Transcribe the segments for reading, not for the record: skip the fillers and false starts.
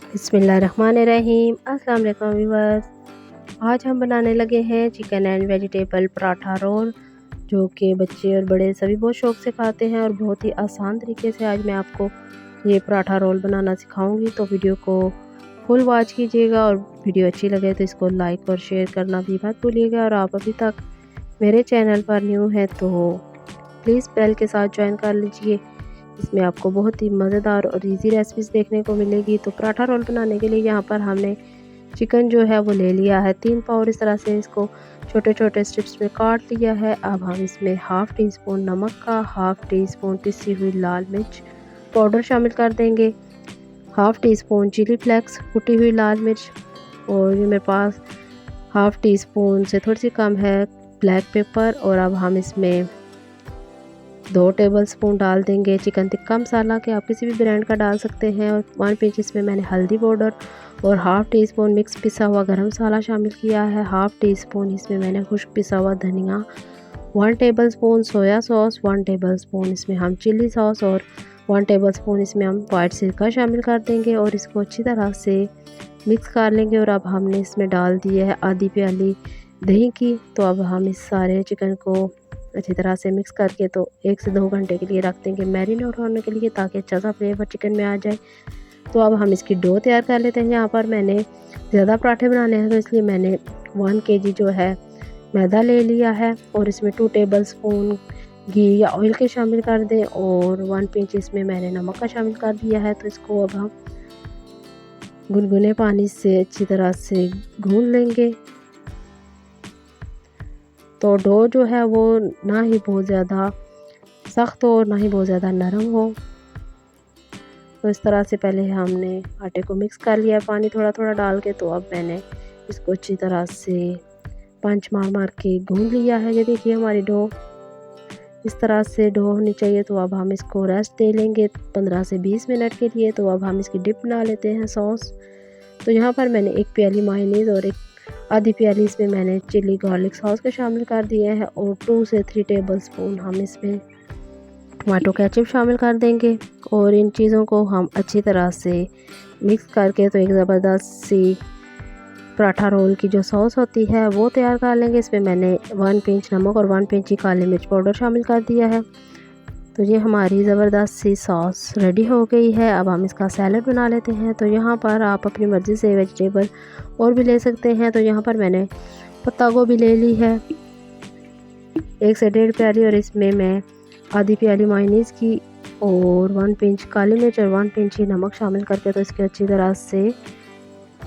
बिस्मिल्लाहिर्रहमानिर्रहीम। अस्सलाम वालेकुम व्यूअर्स। आज हम बनाने लगे हैं chicken and vegetable paratha roll, जो कि बच्चे और बड़े सभी बहुत शौक से खाते हैं और बहुत ही आसान तरीके से आज मैं आपको ये पराठा रोल बनाना सिखाऊंगी। तो वीडियो को फुल वॉच कीजिएगा और वीडियो अच्छी लगे तो इसको लाइक और शेयर करना भी मत भूलिएगा। और आप अभी तक मेरे चैनल पर न्यू हैं तो प्लीज़ बेल के साथ ज्वाइन कर लीजिए। इसमें आपको बहुत ही मज़ेदार और इजी रेसिपीज़ देखने को मिलेगी। तो पराठा रोल बनाने के लिए यहाँ पर हमने चिकन जो है वो ले लिया है 3 पाव। इस तरह से इसको छोटे छोटे स्ट्रिप्स में काट लिया है। अब हम इसमें हाफ़ टी स्पून नमक का, हाफ़ टी स्पून पिसी हुई लाल मिर्च पाउडर शामिल कर देंगे, half teaspoon chilli flakes कुटी हुई लाल मिर्च, और ये मेरे पास हाफ़ टी स्पून से थोड़ी सी कम है ब्लैक पेपर। और अब हम इसमें 2 टेबलस्पून डाल देंगे चिकन टिक्का मसाला, के आप किसी भी ब्रांड का डाल सकते हैं। और 1 पिंच इसमें मैंने हल्दी पाउडर और हाफ़ टी स्पून मिक्स पिसा हुआ गरम मसाला शामिल किया है। हाफ़ टी स्पून इसमें मैंने खुश्क पिसा हुआ धनिया, 1 टेबलस्पून सोया सॉस, 1 टेबलस्पून इसमें हम चिली सॉस और 1 टेबलस्पून इसमें हम वाइट सिरका शामिल कर देंगे और इसको अच्छी तरह से मिक्स कर लेंगे। और अब हमने इसमें डाल दिया है आधी प्याली दही की। तो अब हम इस सारे चिकन को अच्छी तरह से मिक्स करके तो 1 से 2 घंटे के लिए रख देंगे मैरिनेट होने के लिए, ताकि अच्छा सा फ्लेवर चिकन में आ जाए। तो अब हम इसकी डो तैयार कर लेते हैं। यहाँ पर मैंने ज़्यादा पराठे बनाने हैं तो इसलिए मैंने 1 kg जो है मैदा ले लिया है और इसमें 2 टेबलस्पून घी या ऑयल के शामिल कर दें और 1 पिंच इसमें मैंने नमक का शामिल कर दिया है। तो इसको अब हम गुनगुने पानी से अच्छी तरह से गूंद लेंगे। तो डो जो है वो ना ही बहुत ज़्यादा सख्त हो और ना ही बहुत ज़्यादा नरम हो। तो इस तरह से पहले हमने आटे को मिक्स कर लिया पानी थोड़ा थोड़ा डाल के। तो अब मैंने इसको अच्छी तरह से पंच मार मार के गूंद लिया है। ये देखिए हमारी डो इस तरह से डो होनी चाहिए। तो अब हम इसको रेस्ट दे लेंगे 15 से 20 मिनट के लिए। तो अब हम इसकी डिप बना लेते हैं सॉस। तो यहाँ पर मैंने 1 प्याली मायोनीज़ और आधी प्याली इसमें मैंने चिली गार्लिक सॉस के शामिल कर दिए हैं और 2 से 3 टेबलस्पून हम इसमें टमाटो केचप शामिल कर देंगे। और इन चीज़ों को हम अच्छी तरह से मिक्स करके तो एक ज़बरदस्त सी पराठा रोल की जो सॉस होती है वो तैयार कर लेंगे। इसमें मैंने 1 पिंच नमक और 1 पिंच काली मिर्च पाउडर शामिल कर दिया है। तो ये हमारी ज़बरदस्त सी सॉस रेडी हो गई है। अब हम इसका सैलड बना लेते हैं। तो यहाँ पर आप अपनी मर्ज़ी से वेजिटेबल और भी ले सकते हैं। तो यहाँ पर मैंने पत्ता गोभी ले ली है 1 से 1.5 प्याली और इसमें मैं आधी प्याली मायोनीज़ की और 1 पिंच काली मिर्च और 1 पिंच ही नमक शामिल करके तो इसके अच्छी तरह से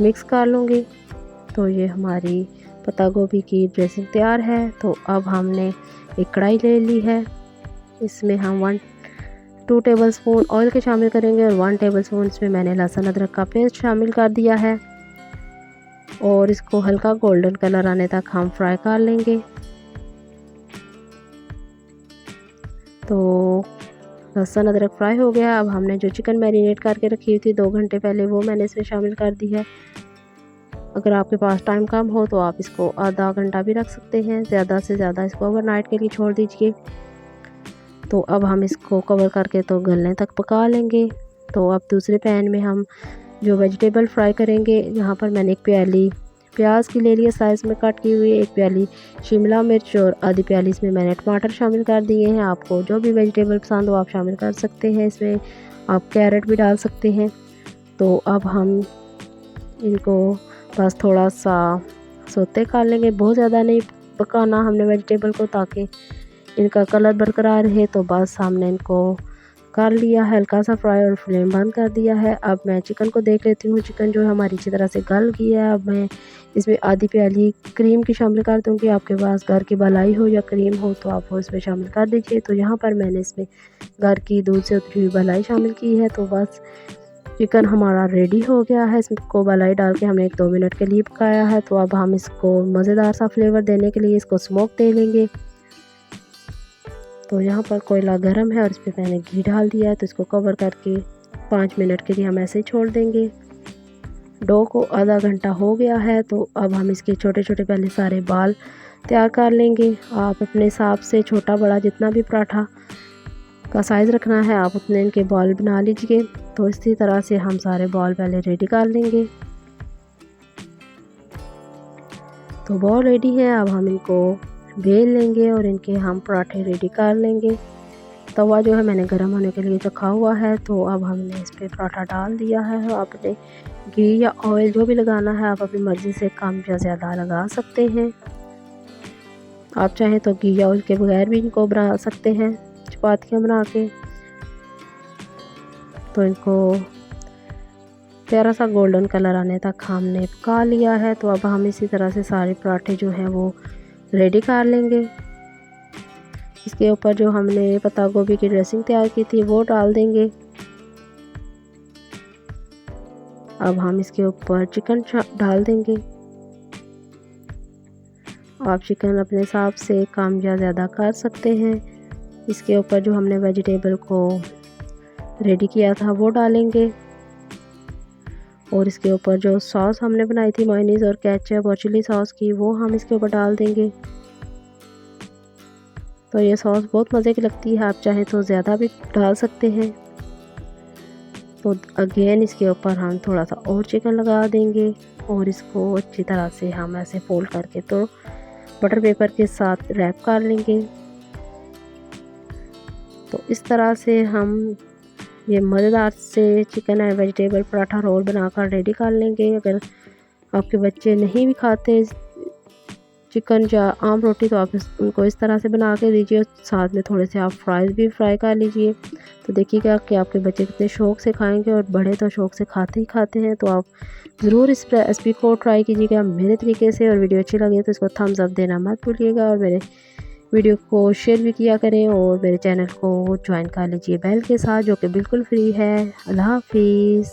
मिक्स कर लूँगी। तो ये हमारी पत्ता गोभी की ड्रेसिंग तैयार है। तो अब हमने एक कढ़ाई ले ली है, इसमें हम 2 टेबलस्पून ऑयल के शामिल करेंगे और 1 टेबलस्पून इसमें मैंने लहसुन अदरक का पेस्ट शामिल कर दिया है और इसको हल्का गोल्डन कलर आने तक हम फ्राई कर लेंगे। तो लहसुन अदरक फ्राई हो गया। अब हमने जो चिकन मैरिनेट करके रखी हुई थी 2 घंटे पहले वो मैंने इसमें शामिल कर दी है। अगर आपके पास टाइम कम हो तो आप इसको आधा घंटा भी रख सकते हैं, ज़्यादा से ज़्यादा इसको ओवरनाइट के लिए छोड़ दीजिए। तो अब हम इसको कवर करके तो गलने तक पका लेंगे। तो अब दूसरे पैन में हम जो वेजिटेबल फ्राई करेंगे, यहाँ पर मैंने 1 प्याली प्याज की ले लिया साइज़ में कट की हुई, 1 प्याली शिमला मिर्च और आधी प्याली इसमें मैंने टमाटर शामिल कर दिए हैं। आपको जो भी वेजिटेबल पसंद हो आप शामिल कर सकते हैं, इसमें आप कैरेट भी डाल सकते हैं। तो अब हम इनको बस थोड़ा सा सोते कर लेंगे, बहुत ज़्यादा नहीं पकाना हमने वेजिटेबल को, ताकि इनका कलर बरकरार रहे। तो बस हमने इनको कर लिया है हल्का सा फ्राई और फ्लेम बंद कर दिया है। अब मैं चिकन को देख लेती हूँ, चिकन जो है हमारी अच्छी तरह से गल गई है। अब मैं इसमें आधी प्याली क्रीम की शामिल कर दूँगी। आपके पास घर की मलाई हो या क्रीम हो तो आप वो इसमें शामिल कर दीजिए। तो यहाँ पर मैंने इसमें घर की दूध से उतरी हुई मलाई शामिल की है। तो बस चिकन हमारा रेडी हो गया है। इसको मलाई डाल के हमने 1-2 मिनट के लिए पकाया है। तो अब हम इसको मज़ेदार सा फ्लेवर देने के लिए इसको स्मोक दे लेंगे। तो यहाँ पर कोयला गरम है और इस पर मैंने घी डाल दिया है। तो इसको कवर करके 5 मिनट के लिए हम ऐसे ही छोड़ देंगे। डो को आधा घंटा हो गया है। तो अब हम इसके छोटे छोटे पहले सारे बाल तैयार कर लेंगे। आप अपने हिसाब से छोटा बड़ा जितना भी पराठा का साइज़ रखना है आप उतने इनके बॉल बना लीजिए। तो इसी तरह से हम सारे बॉल पहले रेडी कर लेंगे। तो बॉल रेडी है, अब हम इनको बेल लेंगे और इनके हम पराठे रेडी कर लेंगे। तवा जो है मैंने गर्म होने के लिए रखा हुआ है। तो अब हमने इस पर पराठा डाल दिया है। आपने घी या ऑयल जो भी लगाना है आप अपनी मर्ज़ी से कम या ज़्यादा लगा सकते हैं। आप चाहें तो घी या ऑयल के बगैर भी इनको बना सकते हैं चपातियाँ बना के। तो इनको प्यारा सा गोल्डन कलर आने तक हमने पका लिया है। तो अब हम इसी तरह से सारे पराठे जो हैं वो रेडी कर लेंगे। इसके ऊपर जो हमने पत्ता गोभी की ड्रेसिंग तैयार की थी वो डाल देंगे। अब हम इसके ऊपर चिकन डाल देंगे। आप चिकन अपने हिसाब से कम या ज़्यादा कर सकते हैं। इसके ऊपर जो हमने वेजिटेबल को रेडी किया था वो डालेंगे और इसके ऊपर जो सॉस हमने बनाई थी मेयोनीज़ और केचप और चिली सॉस की वो हम इसके ऊपर डाल देंगे। तो ये सॉस बहुत मज़े की लगती है, आप चाहें तो ज़्यादा भी डाल सकते हैं। तो अगेन इसके ऊपर हम थोड़ा सा और चिकन लगा देंगे और इसको अच्छी तरह से हम ऐसे फोल्ड करके तो बटर पेपर के साथ रैप कर लेंगे। तो इस तरह से हम ये मज़ेदार से chicken and vegetable paratha roll बनाकर रेडी कर लेंगे। अगर आपके बच्चे नहीं भी खाते चिकन या आम रोटी तो आप उनको इस तरह से बना के दीजिए, साथ में थोड़े से आप फ्राइज़ भी फ्राई कर लीजिए। तो देखिएगा कि आपके बच्चे कितने शौक़ से खाएंगे और बड़े तो शौक़ से खाते ही खाते हैं। तो आप ज़रूर इस रेसिपी को ट्राई कीजिएगा मेरे तरीके से। और वीडियो अच्छी लगे तो इसको थम्स अप देना मत भूलिएगा और मेरे वीडियो को शेयर भी किया करें और मेरे चैनल को ज्वाइन कर लीजिए बेल के साथ, जो कि बिल्कुल फ्री है। अल्लाह हाफिज़।